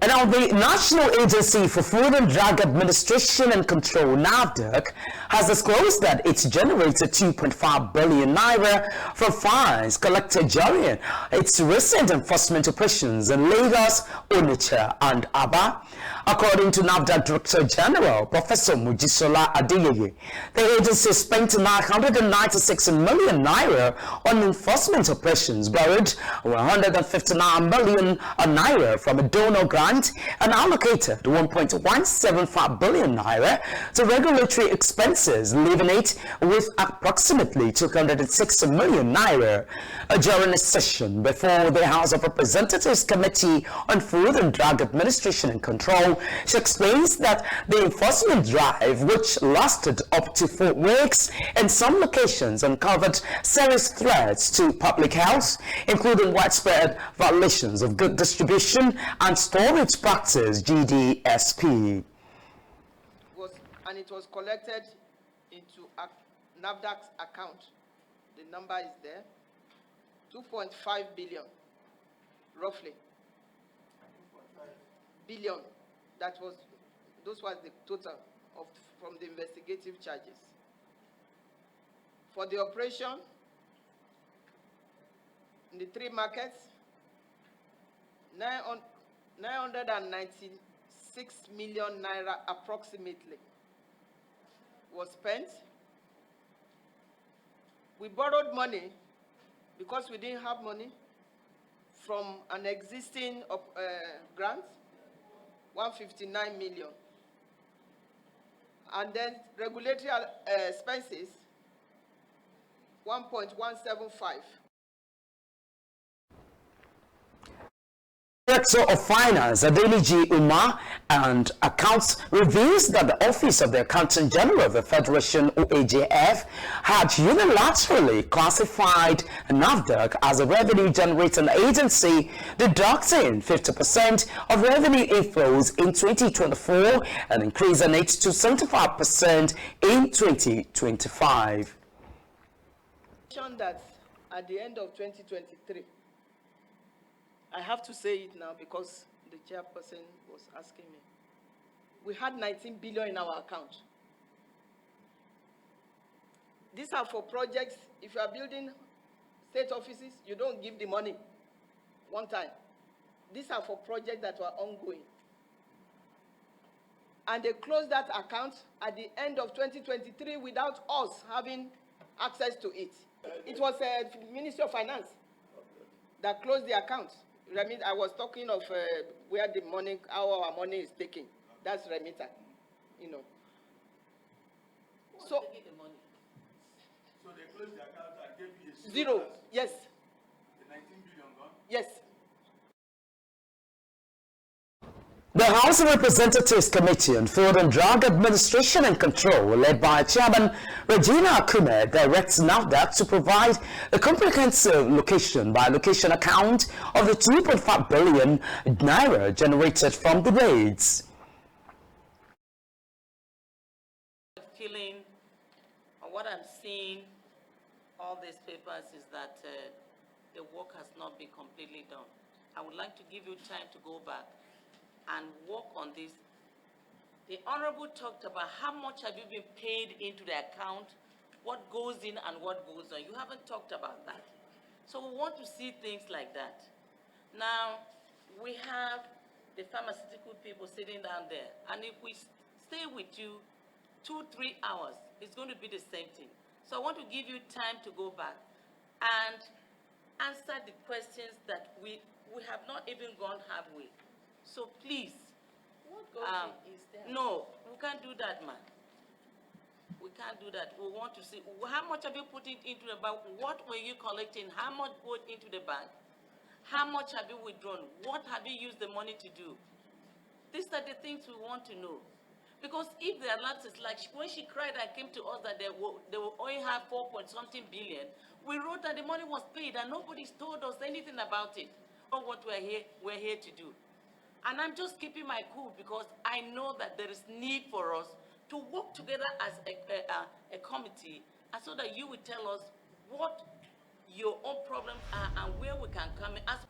And now the National Agency for Food and Drug Administration and Control, NAFDAC, has disclosed that it's generated 2.5 billion naira from fines collected during its recent enforcement operations in Lagos, Onitsha, and Aba. According to NAFDAC Director General Professor Mujisola Adeyeye, the agency spent 996 million naira on enforcement operations, borrowed 159 million naira from a donor grant, and allocated 1.175 billion naira to regulatory expenses, leaving it with approximately 206 million naira. During a session before the House of Representatives Committee on Food and Drug Administration and Control, she explains that the enforcement drive, which lasted up to 4 weeks in some locations, uncovered serious threats to public health, including widespread violations of good distribution and storage practice (GDSP). And it was collected into NAFDAC's account. The number is there. 2.5 billion, roughly. 2.5 billion. Those was the total from the investigative charges. For the operation, in the 3 markets, 996 million naira approximately was spent. We borrowed money because we didn't have money from an existing grant, 159 million. And then regulatory expenses, 1.175. Director of Finance Adeliji Umar and Accounts reveals that the Office of the Accountant General of the Federation (OAJF) had unilaterally classified NAFDAC as a revenue-generating agency, deducting 50% of revenue inflows in 2024 and increasing it to 75% in 2025. That at the end of 2023. I have to say it now because the chairperson was asking me. We had 19 billion in our account. These are for projects. If you are building state offices, you don't give the money one time. These are for projects that were ongoing. And they closed that account at the end of 2023 without us having access to it. It was the Ministry of Finance that closed the account. I mean, I was talking of where the money, how our money is taken. That's remitter, you know. So taking the money. So they closed the account and gave you a zero. Yes. The 19 billion gone? Yes. The House of Representatives Committee on Food and Drug Administration and Control, led by Chairman Regina Akume, directs NAFDAC to provide a comprehensive location-by-location account of the 2.5 billion naira generated from the raids. Feeling, or what I'm seeing, all these papers is that the work has not been completely done. I would like to give you time to go back and work on this. The Honorable talked about how much have you been paid into the account, what goes in and what goes on. You haven't talked about that. So we want to see things like that. Now, we have the pharmaceutical people sitting down there, and if we stay with you 2-3 hours, it's going to be the same thing. So I want to give you time to go back and answer the questions that we have not even gone halfway. So please, what goes in is there? No, we can't do that, man. We can't do that. We want to see how much have you put into the bank? What were you collecting? How much went into the bank? How much have you withdrawn? What have you used the money to do? These are the things we want to know. Because if the alert is like when she cried and came to us that they will only have 4-point-something billion, we wrote that the money was paid and nobody's told us anything about it. Or what we're here to do. And I'm just keeping my cool because I know that there is need for us to work together as a committee, and so that you will tell us what your own problems are and where we can come in. As